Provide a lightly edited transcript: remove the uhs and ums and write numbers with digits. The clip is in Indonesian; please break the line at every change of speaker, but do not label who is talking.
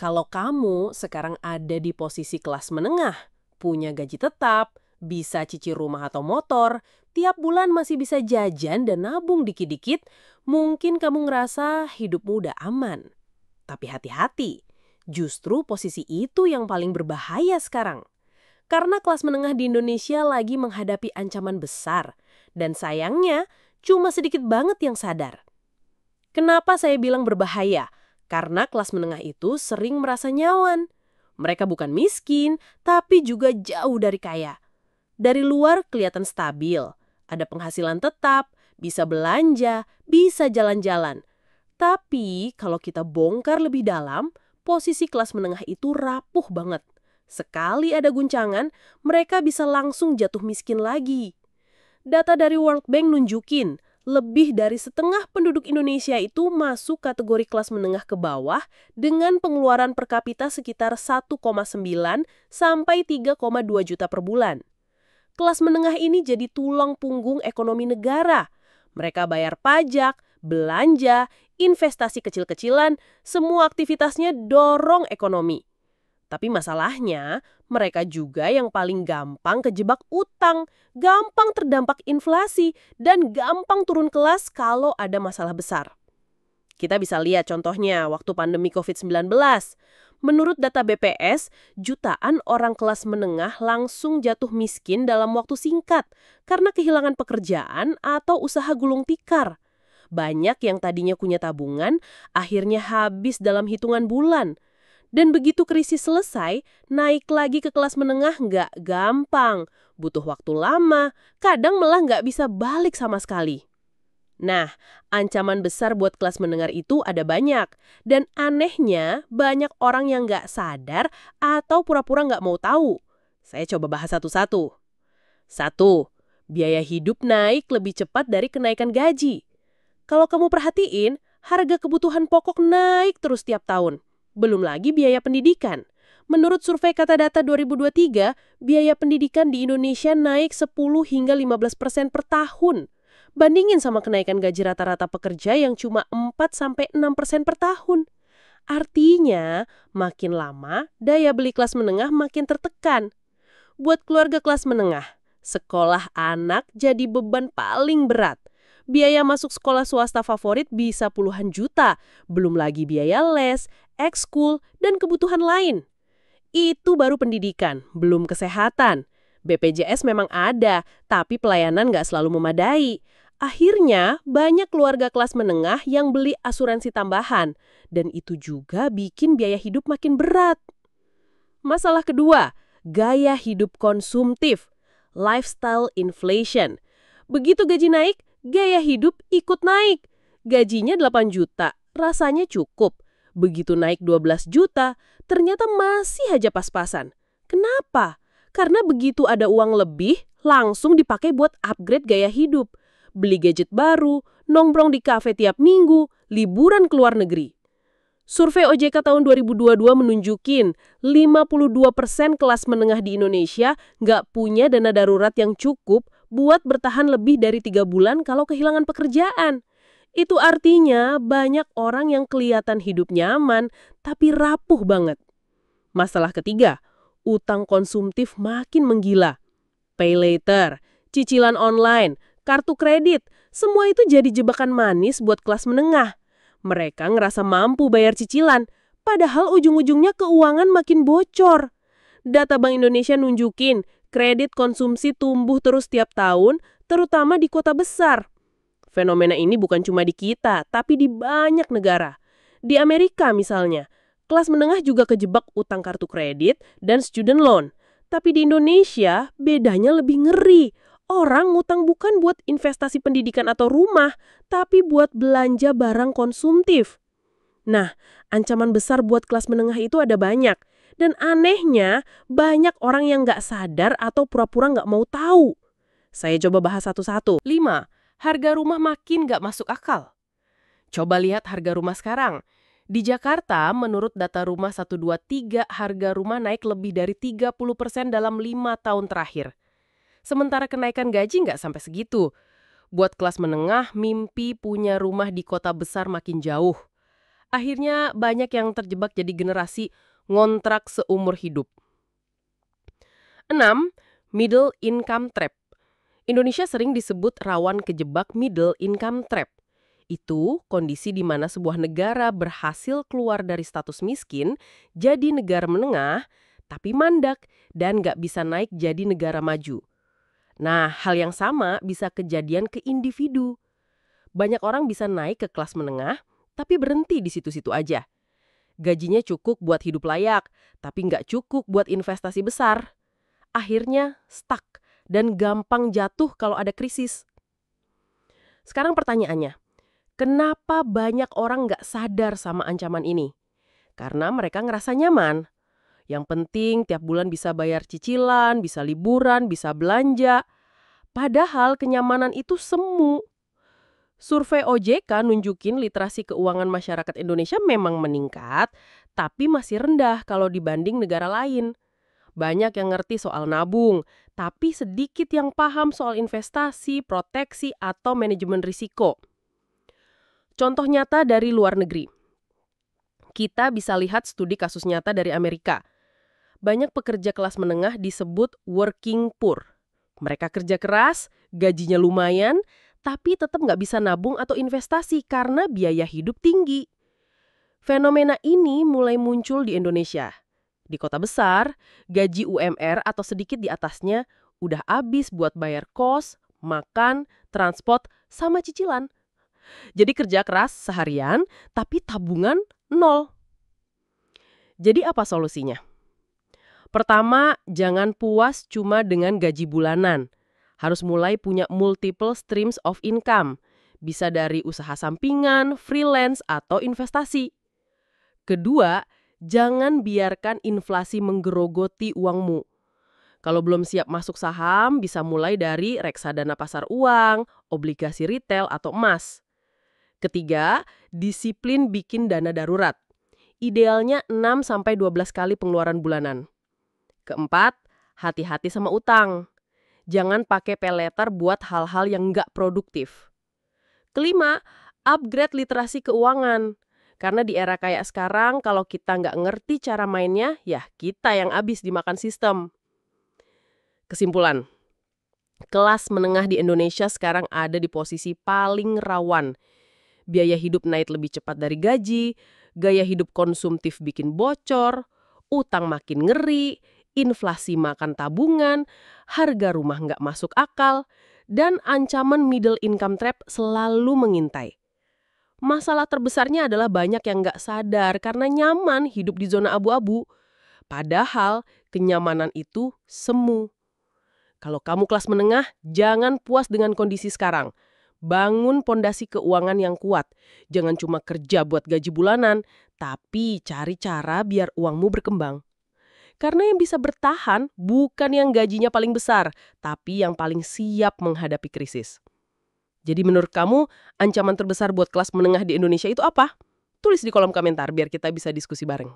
Kalau kamu sekarang ada di posisi kelas menengah, punya gaji tetap, bisa cicil rumah atau motor, tiap bulan masih bisa jajan dan nabung dikit-dikit, mungkin kamu ngerasa hidupmu udah aman. Tapi hati-hati, justru posisi itu yang paling berbahaya sekarang. Karena kelas menengah di Indonesia lagi menghadapi ancaman besar, dan sayangnya cuma sedikit banget yang sadar. Kenapa saya bilang berbahaya? Karena kelas menengah itu sering merasa nyaman. Mereka bukan miskin, tapi juga jauh dari kaya. Dari luar kelihatan stabil, ada penghasilan tetap, bisa belanja, bisa jalan-jalan. Tapi kalau kita bongkar lebih dalam, posisi kelas menengah itu rapuh banget. Sekali ada guncangan, mereka bisa langsung jatuh miskin lagi. Data dari World Bank nunjukin, lebih dari setengah penduduk Indonesia itu masuk kategori kelas menengah ke bawah dengan pengeluaran per kapita sekitar 1,9 sampai 3,2 juta per bulan. Kelas menengah ini jadi tulang punggung ekonomi negara. Mereka bayar pajak, belanja, investasi kecil-kecilan, semua aktivitasnya dorong ekonomi. Tapi masalahnya, mereka juga yang paling gampang kejebak utang, gampang terdampak inflasi, dan gampang turun kelas kalau ada masalah besar. Kita bisa lihat contohnya waktu pandemi COVID-19. Menurut data BPS, jutaan orang kelas menengah langsung jatuh miskin dalam waktu singkat karena kehilangan pekerjaan atau usaha gulung tikar. Banyak yang tadinya punya tabungan, akhirnya habis dalam hitungan bulan. Dan begitu krisis selesai, naik lagi ke kelas menengah nggak gampang. Butuh waktu lama, kadang malah nggak bisa balik sama sekali. Nah, ancaman besar buat kelas menengah itu ada banyak. Dan anehnya, banyak orang yang nggak sadar atau pura-pura nggak mau tahu. Saya coba bahas satu-satu. 1. Biaya hidup naik lebih cepat dari kenaikan gaji. Kalau kamu perhatiin, harga kebutuhan pokok naik terus tiap tahun. Belum lagi biaya pendidikan. Menurut survei Kata Data 2023, biaya pendidikan di Indonesia naik 10 hingga 15% per tahun. Bandingin sama kenaikan gaji rata-rata pekerja yang cuma 4-6% per tahun. Artinya, makin lama, daya beli kelas menengah makin tertekan. Buat keluarga kelas menengah, sekolah anak jadi beban paling berat. Biaya masuk sekolah swasta favorit bisa puluhan juta, belum lagi biaya les, ekskul, dan kebutuhan lain. Itu baru pendidikan, belum kesehatan. BPJS memang ada, tapi pelayanan nggak selalu memadai. Akhirnya, banyak keluarga kelas menengah yang beli asuransi tambahan, dan itu juga bikin biaya hidup makin berat. Masalah kedua, gaya hidup konsumtif, lifestyle inflation. Begitu gaji naik, gaya hidup ikut naik. Gajinya 8 juta, rasanya cukup. Begitu naik 12 juta, ternyata masih aja pas-pasan. Kenapa? Karena begitu ada uang lebih, langsung dipakai buat upgrade gaya hidup. Beli gadget baru, nongkrong di kafe tiap minggu, liburan ke luar negeri. Survei OJK tahun 2022 menunjukin 52% kelas menengah di Indonesia nggak punya dana darurat yang cukup buat bertahan lebih dari 3 bulan kalau kehilangan pekerjaan. Itu artinya banyak orang yang kelihatan hidup nyaman, tapi rapuh banget. Masalah ketiga, utang konsumtif makin menggila. Pay later, cicilan online, kartu kredit, semua itu jadi jebakan manis buat kelas menengah. Mereka ngerasa mampu bayar cicilan, padahal ujung-ujungnya keuangan makin bocor. Data Bank Indonesia nunjukin, kredit konsumsi tumbuh terus tiap tahun, terutama di kota besar. Fenomena ini bukan cuma di kita, tapi di banyak negara. Di Amerika misalnya, kelas menengah juga kejebak utang kartu kredit dan student loan. Tapi di Indonesia, bedanya lebih ngeri. Orang ngutang bukan buat investasi pendidikan atau rumah, tapi buat belanja barang konsumtif. Nah, ancaman besar buat kelas menengah itu ada banyak. Dan anehnya, banyak orang yang nggak sadar atau pura-pura nggak mau tahu. Saya coba bahas satu-satu. 5. Harga rumah makin nggak masuk akal. Coba lihat harga rumah sekarang. Di Jakarta, menurut data Rumah 123, harga rumah naik lebih dari 30% dalam 5 tahun terakhir. Sementara kenaikan gaji nggak sampai segitu. Buat kelas menengah, mimpi punya rumah di kota besar makin jauh. Akhirnya banyak yang terjebak jadi generasi ngontrak seumur hidup. 6. Middle income trap. Indonesia sering disebut rawan kejebak middle income trap. Itu kondisi di mana sebuah negara berhasil keluar dari status miskin jadi negara menengah, tapi mandak dan nggak bisa naik jadi negara maju. Nah, hal yang sama bisa kejadian ke individu. Banyak orang bisa naik ke kelas menengah, tapi berhenti di situ-situ aja. Gajinya cukup buat hidup layak, tapi nggak cukup buat investasi besar. Akhirnya stuck dan gampang jatuh kalau ada krisis. Sekarang pertanyaannya, kenapa banyak orang nggak sadar sama ancaman ini? Karena mereka ngerasa nyaman. Yang penting tiap bulan bisa bayar cicilan, bisa liburan, bisa belanja. Padahal kenyamanan itu semu. Survei OJK nunjukin literasi keuangan masyarakat Indonesia memang meningkat, tapi masih rendah kalau dibanding negara lain. Banyak yang ngerti soal nabung, tapi sedikit yang paham soal investasi, proteksi, atau manajemen risiko. Contoh nyata dari luar negeri. Kita bisa lihat studi kasus nyata dari Amerika. Banyak pekerja kelas menengah disebut working poor. Mereka kerja keras, gajinya lumayan, tapi tetap nggak bisa nabung atau investasi karena biaya hidup tinggi. Fenomena ini mulai muncul di Indonesia. Di kota besar, gaji UMR atau sedikit di atasnya udah habis buat bayar kos, makan, transport, sama cicilan. Jadi kerja keras seharian, tapi tabungan nol. Jadi apa solusinya? Pertama, jangan puas cuma dengan gaji bulanan. Harus mulai punya multiple streams of income. Bisa dari usaha sampingan, freelance, atau investasi. Kedua, jangan biarkan inflasi menggerogoti uangmu. Kalau belum siap masuk saham, bisa mulai dari reksadana pasar uang, obligasi retail, atau emas. Ketiga, disiplin bikin dana darurat. Idealnya 6-12 kali pengeluaran bulanan. Keempat, hati-hati sama utang. Jangan pakai paylater buat hal-hal yang nggak produktif. Kelima, upgrade literasi keuangan. Karena di era kayak sekarang, kalau kita nggak ngerti cara mainnya, ya kita yang habis dimakan sistem. Kesimpulan, kelas menengah di Indonesia sekarang ada di posisi paling rawan. Biaya hidup naik lebih cepat dari gaji, gaya hidup konsumtif bikin bocor, utang makin ngeri, inflasi makan tabungan, harga rumah nggak masuk akal, dan ancaman middle income trap selalu mengintai. Masalah terbesarnya adalah banyak yang nggak sadar karena nyaman hidup di zona abu-abu. Padahal kenyamanan itu semu. Kalau kamu kelas menengah, jangan puas dengan kondisi sekarang. Bangun pondasi keuangan yang kuat. Jangan cuma kerja buat gaji bulanan, tapi cari cara biar uangmu berkembang. Karena yang bisa bertahan bukan yang gajinya paling besar, tapi yang paling siap menghadapi krisis. Jadi menurut kamu, ancaman terbesar buat kelas menengah di Indonesia itu apa? Tulis di kolom komentar biar kita bisa diskusi bareng.